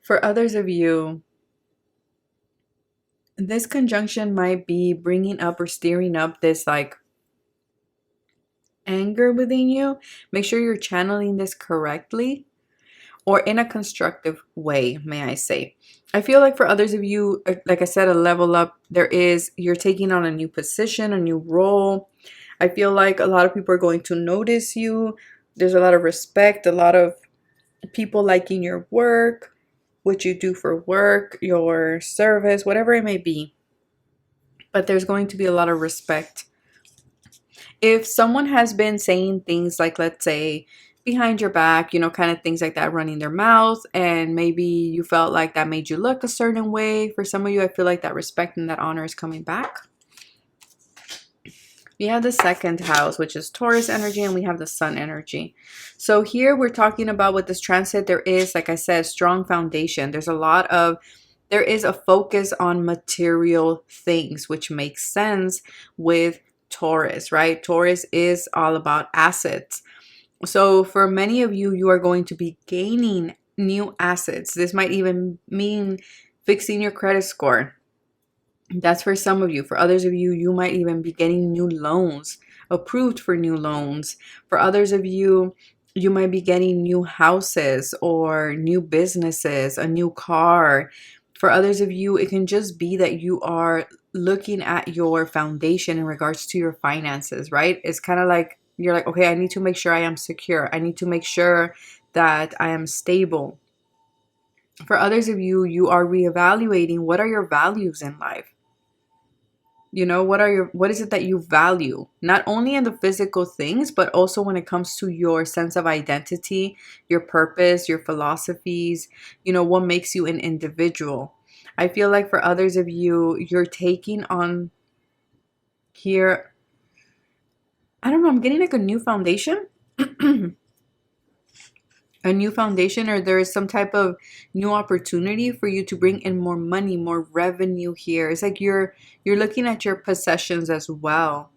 For others of you, this conjunction might be bringing up or stirring up this like anger within you. Make sure you're channeling this correctly or in a constructive way, may I say. I feel like for others of you, like I said, a level up, you're taking on a new position, a new role. I feel like a lot of people are going to notice you. There's a lot of respect, a lot of people liking your work, what you do for work, your service, whatever it may be. But there's going to be a lot of respect. If someone has been saying things like, let's say, behind your back, kind of things like that, running their mouth, and maybe you felt like that made you look a certain way, for some of you, I feel like that respect and that honor is coming back. We have the second house, which is Taurus energy, and we have the sun energy. So here we're talking about with this transit, there is, like I said, strong foundation. There is a focus on material things, which makes sense with Taurus, right? Taurus is all about assets. So for many of you, you are going to be gaining new assets. This might even mean fixing your credit score. That's for some of you. For others of you, you might even be getting new loans, approved for new loans. For others of you, you might be getting new houses or new businesses, a new car. For others of you, it can just be that you are looking at your foundation in regards to your finances, right? It's kind of like you're like, okay, I need to make sure I am secure. I need to make sure that I am stable. For others of you, you are reevaluating what are your values in life. What is it that you value? Not only in the physical things, but also when it comes to your sense of identity, your purpose, your philosophies, what makes you an individual. I feel like for others of you, you're taking on here, I don't know, I'm getting like a new foundation. A new foundation, or there is some type of new opportunity for you to bring in more money, more revenue here. It's like you're looking at your possessions as well.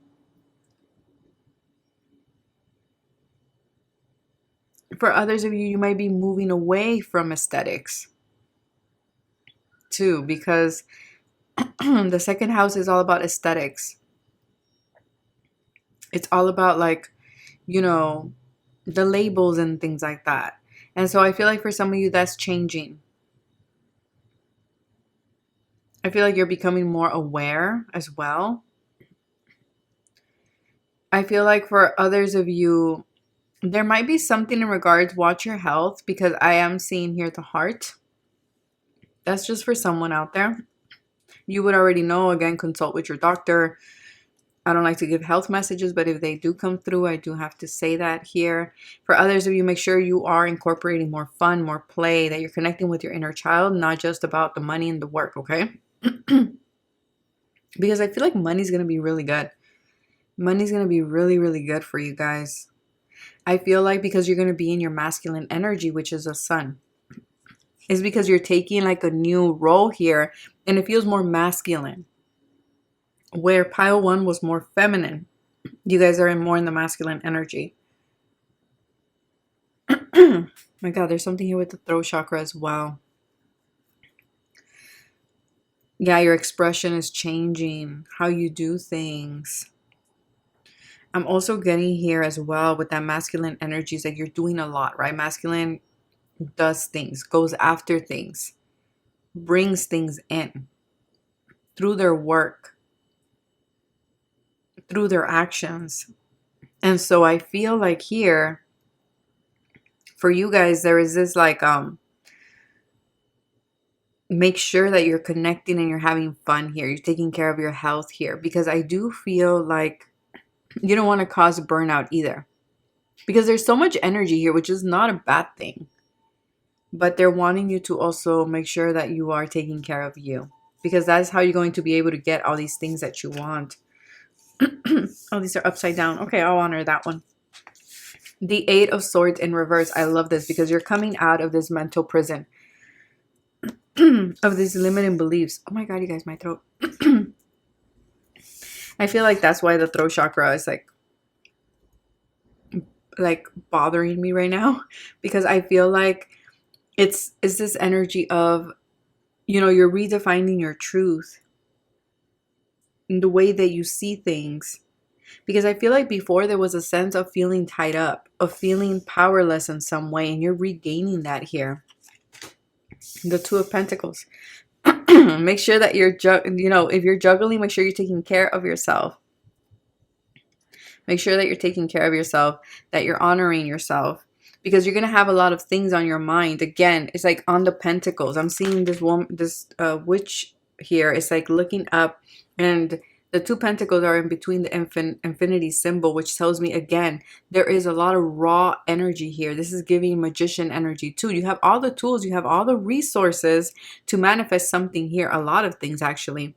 For others of you, you might be moving away from aesthetics too, because the second house is all about aesthetics. It's all about like, the labels and things like that. And so I feel like for some of you, that's changing. I feel like you're becoming more aware as well. I feel like for others of you, there might be something in regards, watch your health, because I am seeing here the heart. That's just for someone out there. You would already know, again, consult with your doctor. I don't like to give health messages, but if they do come through, I do have to say that here. For others of you, make sure you are incorporating more fun, more play, that you're connecting with your inner child, not just about the money and the work, okay? Because I feel like money's going to be really good. Money's going to be really, really good for you guys. I feel like because you're going to be in your masculine energy, which is a sun. It's because you're taking like a new role here, and it feels more masculine. Where pile one was more feminine, you guys are more in the masculine energy. My God, there's something here with the throat chakra as well. Yeah, your expression is changing, how you do things. I'm also getting here as well with that masculine energies, like you're doing a lot, right? Masculine does things, goes after things, brings things in through their work, through their actions. And so I feel like here for you guys, there is this like, make sure that you're connecting and you're having fun here. You're taking care of your health here, because I do feel like you don't want to cause burnout either, because there's so much energy here, which is not a bad thing. But they're wanting you to also make sure that you are taking care of you, because that's how you're going to be able to get all these things that you want. Oh, these are upside down. Okay, I'll honor that one. The Eight of Swords in reverse. I love this because you're coming out of this mental prison of these limiting beliefs. Oh my God, you guys, my throat. I feel like that's why the throat chakra is like bothering me right now, because I feel like it's this energy of, you know, you're redefining your truth in the way that you see things. Because I feel like before there was a sense of feeling tied up, of feeling powerless in some way, and you're regaining that here. The Two of Pentacles. Make sure that you're, you know, if you're juggling, make sure you're taking care of yourself. Make sure that you're taking care of yourself, that you're honoring yourself, because you're going to have a lot of things on your mind. Again, it's like on the Pentacles. I'm seeing this woman, this witch here. It's like looking up, and the Two Pentacles are in between the infinity symbol, which tells me, again, there is a lot of raw energy here. This is giving magician energy too. You have all the tools, you have all the resources to manifest something here. A lot of things, actually.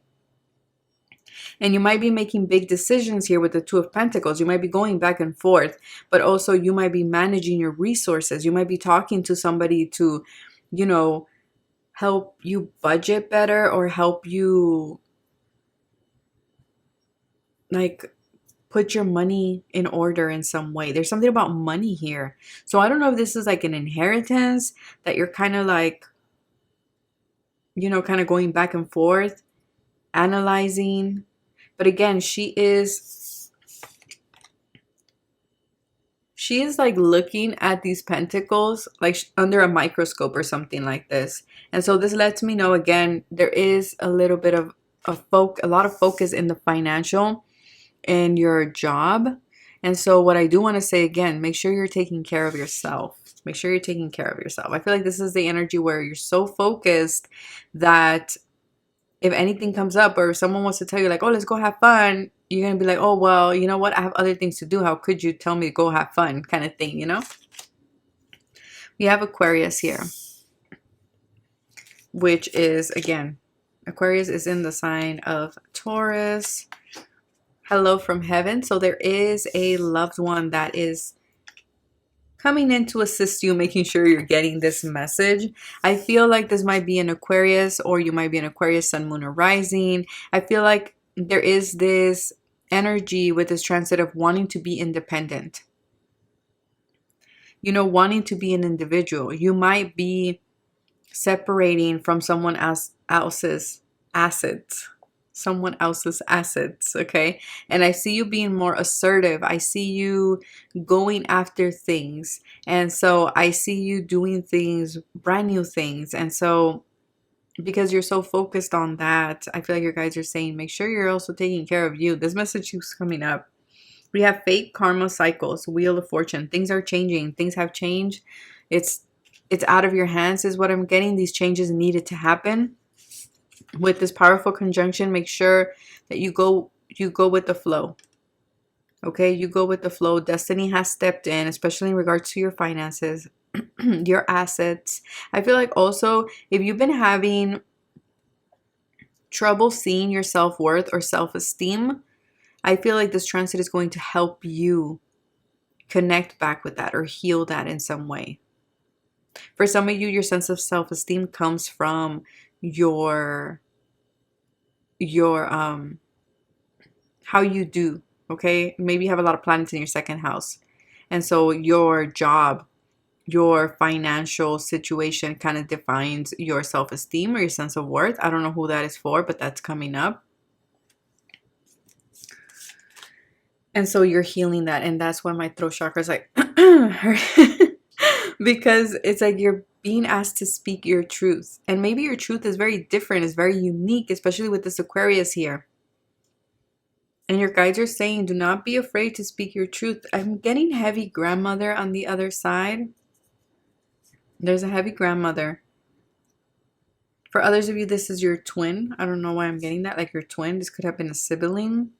And you might be making big decisions here with the Two of Pentacles. You might be going back and forth, but also you might be managing your resources. You might be talking to somebody to, you know, help you budget better, or help you like put your money in order in some way. There's something about money here. So I don't know if this is like an inheritance that you're kind of like, you know, kind of going back and forth, analyzing. But again, she is like looking at these pentacles like under a microscope or something like this. And so this lets me know, again, there is a little bit of a lot of focus in the financial and your job. And so what I do want to say, again, make sure you're taking care of yourself. Make sure you're taking care of yourself. I feel like this is the energy where you're so focused that if anything comes up, or if someone wants to tell you like, oh, let's go have fun, you're going to be like, oh, well, you know what? I have other things to do. How could you tell me to go have fun, kind of thing, you know? We have Aquarius here, which is, again, Aquarius is in the sign of Taurus. Hello from heaven. So there is a loved one that is coming in to assist you, making sure you're getting this message. I feel like this might be an Aquarius, or you might be an Aquarius sun, moon, or rising. I feel like there is this energy with this transit of wanting to be independent. You know, wanting to be an individual. You might be separating from someone else's assets. Someone else's assets, okay? And I see you being more assertive. I see you going after things. And so I see you doing things, brand new things. And so because you're so focused on that, I feel like your guys are saying, make sure you're also taking care of you. This message keeps coming up. We have fate, karma, cycles, wheel of fortune. Things are changing. Things have changed. It's out of your hands is what I'm getting. These changes needed to happen. With this powerful conjunction, make sure that you go with the flow. Okay, you go with the flow. Destiny has stepped in, especially in regards to your finances, your assets. I feel like also if you've been having trouble seeing your self-worth or self-esteem, I feel like this transit is going to help you connect back with that or heal that in some way. For some of you, your sense of self-esteem comes from your how you do, okay? Maybe you have a lot of planets in your second house, and so your job your financial situation kind of defines your self-esteem or your sense of worth. I don't know who that is for, but that's coming up. And so you're healing that. And that's why my throat chakra is like, because it's like you're being asked to speak your truth. And maybe your truth is very different, it's very unique, especially with this Aquarius here. And your guides are saying, do not be afraid to speak your truth. I'm getting heavy grandmother on the other side. There's a heavy grandmother. For others of you, this is your twin. I don't know why I'm getting that. Like your twin. This could have been a sibling.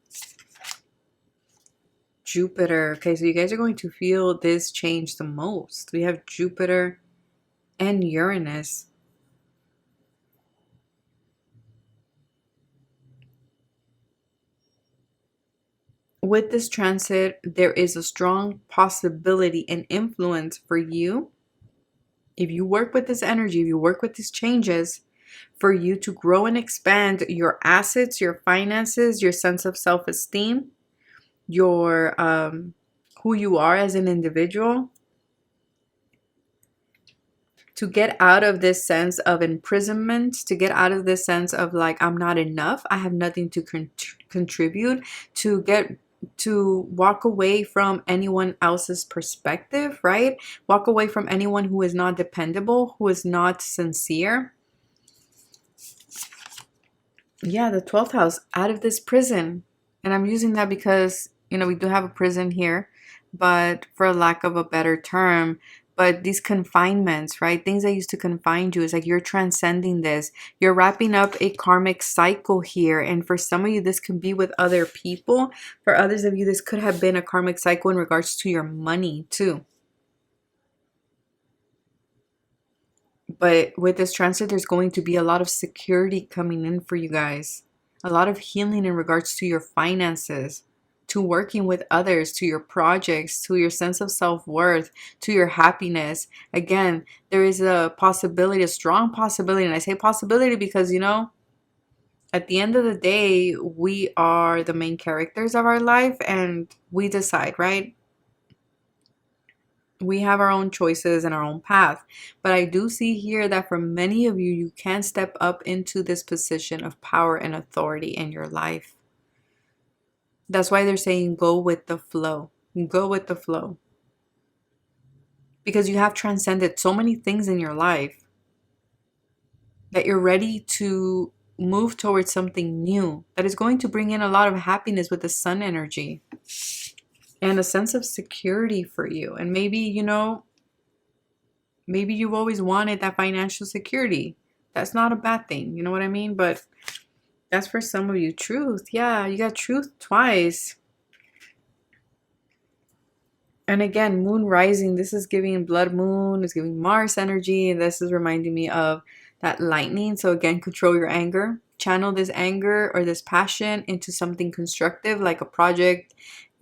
Jupiter. Okay, so you guys are going to feel this change the most. We have Jupiter and Uranus. With this transit, there is a strong possibility and influence for you. If you work with this energy, if you work with these changes, for you to grow and expand your assets, your finances, your sense of self-esteem, your who you are as an individual, to get out of this sense of imprisonment, to get out of this sense of like, I'm not enough, I have nothing to contribute, to walk away from anyone else's perspective, right? Walk away from anyone who is not dependable, who is not sincere. Yeah, the 12th house, out of this prison. And I'm using that because, you know, we do have a prison here, but for lack of a better term, but these confinements, right? Things that used to confine you, is like you're transcending this. You're wrapping up a karmic cycle here. And for some of you, this could be with other people. For others of you, this could have been a karmic cycle in regards to your money too. But with this transit, there's going to be a lot of security coming in for you guys. A lot of healing in regards to your finances, to working with others, to your projects, to your sense of self-worth, to your happiness. Again, there is a possibility, a strong possibility. And I say possibility because, you know, at the end of the day, we are the main characters of our life and we decide, right? We have our own choices and our own path. But I do see here that for many of you, you can step up into this position of power and authority in your life. That's why they're saying go with the flow. Go with the flow. Because you have transcended so many things in your life that you're ready to move towards something new that is going to bring in a lot of happiness with the sun energy and a sense of security for you. And maybe, you know, maybe you've always wanted that financial security. That's not a bad thing. You know what I mean? But that's for some of you. Truth. Yeah, you got truth twice. And again, moon rising. This is giving blood moon. It's giving Mars energy. And this is reminding me of that lightning. So again, control your anger. Channel this anger or this passion into something constructive, like a project,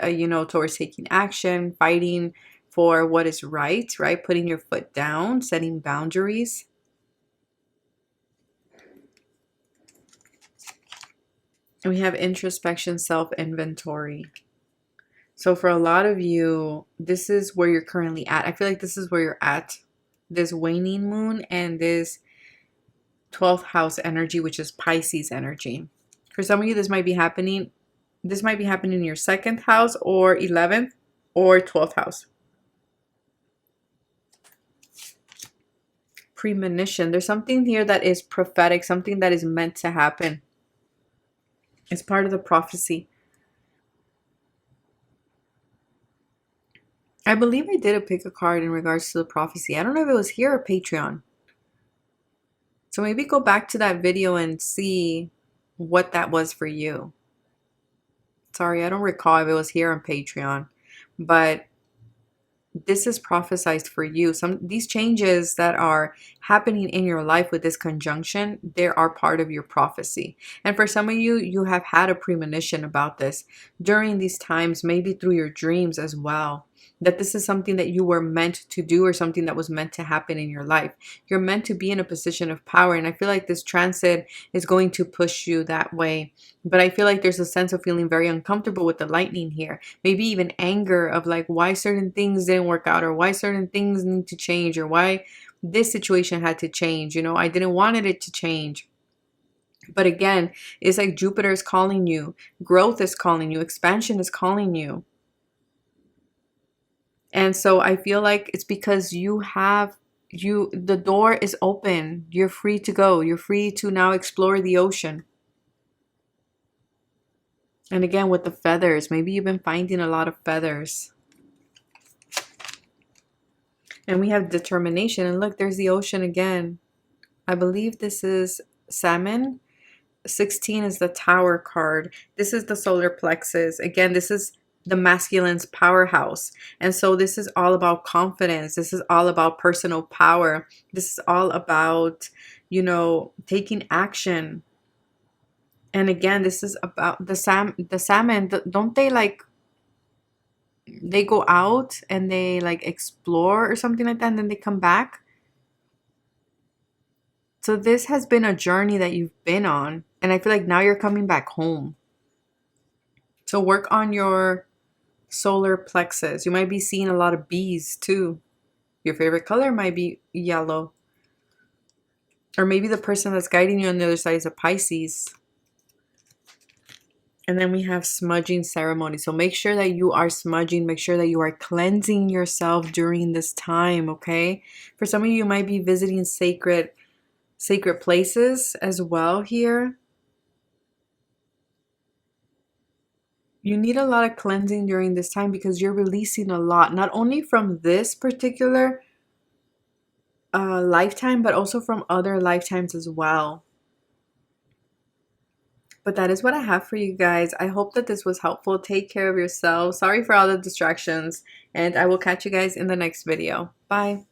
you know, towards taking action, fighting for what is right? Putting your foot down, setting boundaries. And we have introspection, self-inventory. So for a lot of you, this is where you're currently at. I feel like this is where you're at. This waning moon and this 12th house energy, which is Pisces energy. For some of you, this might be happening. This might be happening in your 2nd house or 11th or 12th house. Premonition. There's something here that is prophetic, something that is meant to happen. It's part of the prophecy. I believe I did pick a card in regards to the prophecy. I don't know if it was here or Patreon. So maybe go back to that video and see what that was for you. Sorry, I don't recall if it was here on Patreon. But this is prophesized for you. These changes that are happening in your life with this conjunction, they are part of your prophecy. And for some of you, you have had a premonition about this during these times, maybe through your dreams as well. that this is something that you were meant to do or something that was meant to happen in your life. You're meant to be in a position of power, and I feel like this transit is going to push you that way. But I feel like there's a sense of feeling very uncomfortable with the lightning here. Maybe even anger of like why certain things didn't work out, or why certain things need to change, or why this situation had to change. You know, I didn't want it to change. But again, it's like Jupiter is calling you, growth is calling you, expansion is calling you. And so I feel like it's because the door is open. You're free to go. You're free to now explore the ocean. And again, with the feathers, maybe you've been finding a lot of feathers. And we have determination. And look, there's the ocean again. I believe this is salmon. 16 is the Tower card. This is the solar plexus. Again, this is the masculine's powerhouse. And so this is all about confidence. This is all about personal power. This is all about, you know, taking action. And again, this is about the salmon. Don't they like, they go out and they like explore or something like that, and then they come back? So this has been a journey that you've been on, and I feel like now you're coming back home. So work on your solar plexus. You might be seeing a lot of bees too. Your favorite color might be yellow. Or maybe the person that's guiding you on the other side is a Pisces. And then we have smudging ceremony. So make sure that you are smudging. Make sure that you are cleansing yourself during this time, okay? For some of you, you might be visiting sacred places as well here. You need a lot of cleansing during this time because you're releasing a lot, not only from this particular lifetime, but also from other lifetimes as well. But that is what I have for you guys. I hope that this was helpful. Take care of yourselves. Sorry for all the distractions, and I will catch you guys in the next video. Bye.